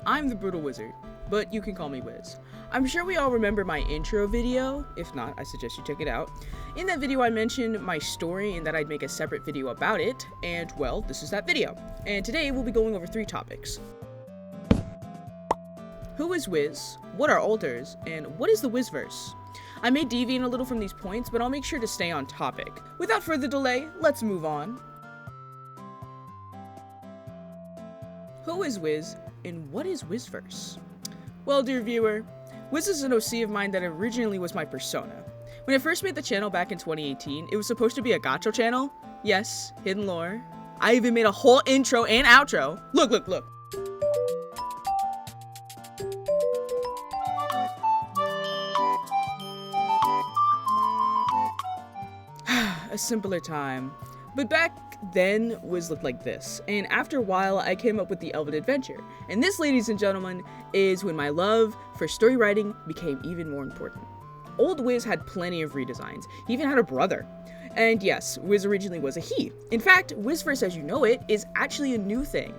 I'm the Brutal Wizard, but you can call me Wiz. I'm sure we all remember my intro video. If not, I suggest you check it out. In that video I mentioned my story and that I'd make a separate video about it, and well, this is that video. And today we'll be going over 3 topics. Who is Wiz? What are alters? And what is the Wizverse? I may deviate a little from these points, but I'll make sure to stay on topic. Without further delay, let's move on. Who is Wiz, and what is Wizverse? Well, dear viewer, Wiz is an OC of mine that originally was my persona. When I first made the channel back in 2018, it was supposed to be a gacho channel. Yes, hidden lore. I even made a whole intro and outro. Look. A simpler time. But back then, Wiz looked like this, and after a while I came up with the Elven Adventure. And this, ladies and gentlemen, is when my love for story writing became even more important. Old Wiz had plenty of redesigns. He even had a brother. And yes, Wiz originally was a he. In fact, Wizverse as you know it is actually a new thing.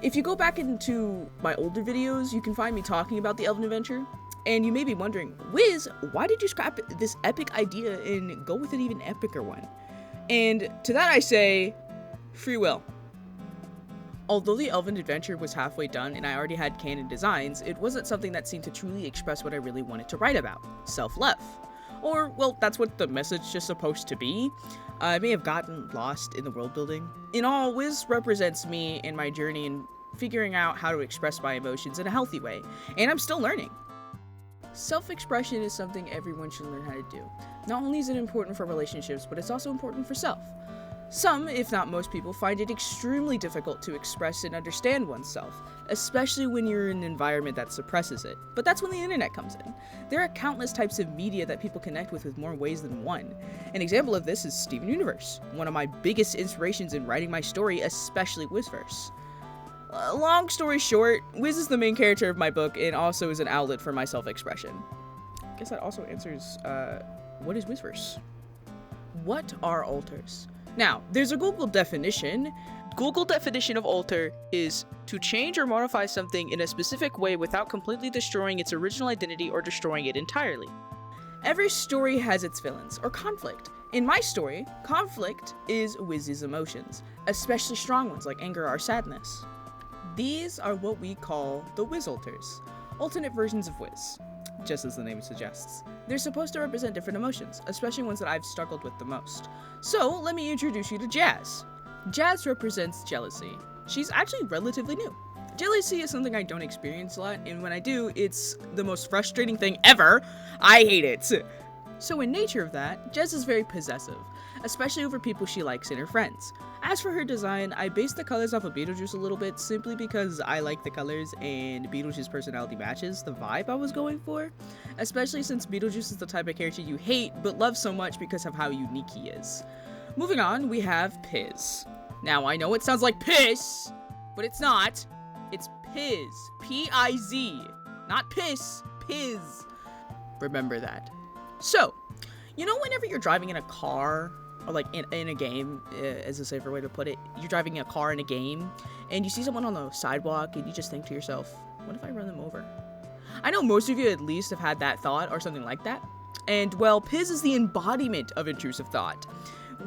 If you go back into my older videos, you can find me talking about the Elven Adventure. And you may be wondering, Wiz, why did you scrap this epic idea and go with an even epicer one? And to that I say, free will. Although the Elven Adventure was halfway done and I already had canon designs, it wasn't something that seemed to truly express what I really wanted to write about, self-love. Or, well, that's what the message is supposed to be. I may have gotten lost in the world building. In all, Wiz represents me and my journey in figuring out how to express my emotions in a healthy way, and I'm still learning. Self-expression is something everyone should learn how to do. Not only is it important for relationships, but it's also important for self. Some, if not most people, find it extremely difficult to express and understand oneself, especially when you're in an environment that suppresses it. But that's when the internet comes in. There are countless types of media that people connect with more ways than one. An example of this is Steven Universe, one of my biggest inspirations in writing my story, especially Wizverse. Long story short, Wiz is the main character of my book and also is an outlet for my self-expression. I guess that also answers, what is Wizverse? What are alters? Now, there's a Google definition. Google definition of alter is to change or modify something in a specific way without completely destroying its original identity or destroying it entirely. Every story has its villains, or conflict. In my story, conflict is Wiz's emotions, especially strong ones like anger or sadness. These are what we call the Wiz alters, alternate versions of Wiz. Just as the name suggests. They're supposed to represent different emotions, especially ones that I've struggled with the most. So, let me introduce you to Jazz. Jazz represents jealousy. She's actually relatively new. Jealousy is something I don't experience a lot, and when I do, it's the most frustrating thing ever. I hate it. So in nature of that, Jazz is very possessive, especially over people she likes and her friends. As for her design, I based the colors off of Beetlejuice a little bit simply because I like the colors and Beetlejuice's personality matches the vibe I was going for, especially since Beetlejuice is the type of character you hate but love so much because of how unique he is. Moving on, we have Piz. Now I know it sounds like piss, but it's not. It's Piz. P-I-Z. Not piss, Piz. Remember that. So, you know whenever you're driving in a car, or like in a game, as a safer way to put it, you're driving in a car in a game, and you see someone on the sidewalk, and you just think to yourself, what if I run them over? I know most of you at least have had that thought, or something like that. And, well, Piz is the embodiment of intrusive thought.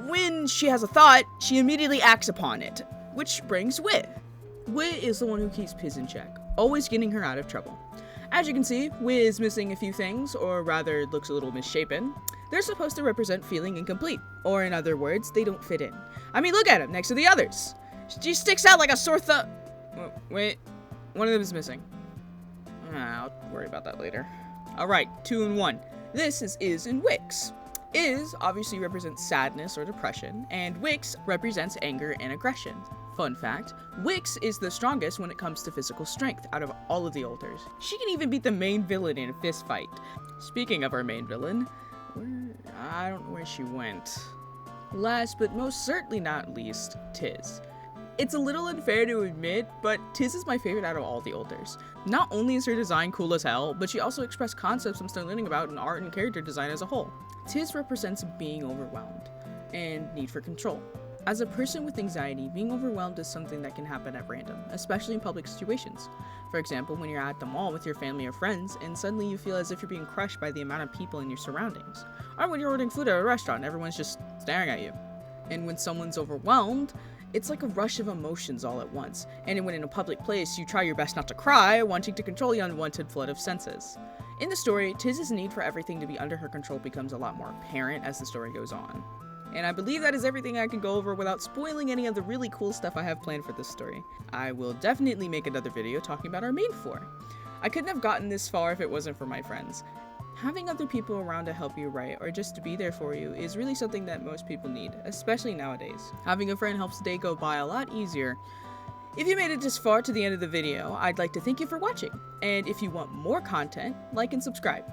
When she has a thought, she immediately acts upon it, which brings Wit. Wit is the one who keeps Piz in check, always getting her out of trouble. As you can see, Wit is missing a few things, or rather looks a little misshapen. They're supposed to represent feeling incomplete, or in other words, they don't fit in. I mean, look at him next to the others. She sticks out like a sore thumb. Wait, one of them is missing. I'll worry about that later. Alright, 2 and 1. This is Is and Wix. Is obviously represents sadness or depression, and Wix represents anger and aggression. Fun fact, Wix is the strongest when it comes to physical strength out of all of the alters. She can even beat the main villain in a fist fight. Speaking of our main villain, I don't know where she went. Last but most certainly not least, Tiz. It's a little unfair to admit, but Tiz is my favorite out of all the alters. Not only is her design cool as hell, but she also expressed concepts I'm still learning about in art and character design as a whole. Tiz represents being overwhelmed and need for control. As a person with anxiety, being overwhelmed is something that can happen at random, especially in public situations. For example, when you're at the mall with your family or friends, and suddenly you feel as if you're being crushed by the amount of people in your surroundings. Or when you're ordering food at a restaurant, everyone's just staring at you. And when someone's overwhelmed, it's like a rush of emotions all at once. And when in a public place, you try your best not to cry, wanting to control the unwanted flood of senses. In the story, Tiz's need for everything to be under her control becomes a lot more apparent as the story goes on. And I believe that is everything I can go over without spoiling any of the really cool stuff I have planned for this story. I will definitely make another video talking about our main four. I couldn't have gotten this far if it wasn't for my friends. Having other people around to help you write or just to be there for you is really something that most people need, especially nowadays. Having a friend helps the day go by a lot easier. If you made it this far to the end of the video, I'd like to thank you for watching. And if you want more content, like and subscribe.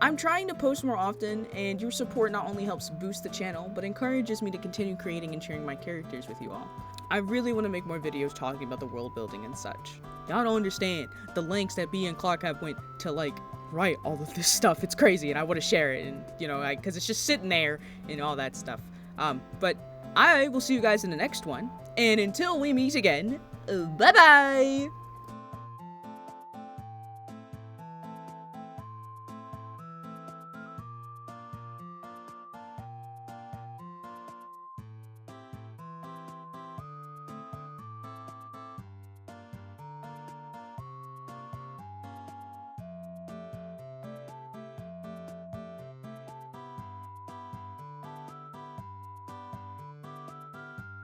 I'm trying to post more often, and your support not only helps boost the channel, but encourages me to continue creating and sharing my characters with you all. I really want to make more videos talking about the world building and such. Y'all don't understand the lengths that B and Clark have went to write all of this stuff. It's crazy, and I want to share it, and because it's just sitting there and all that stuff. But I will see you guys in the next one, and until we meet again, bye bye!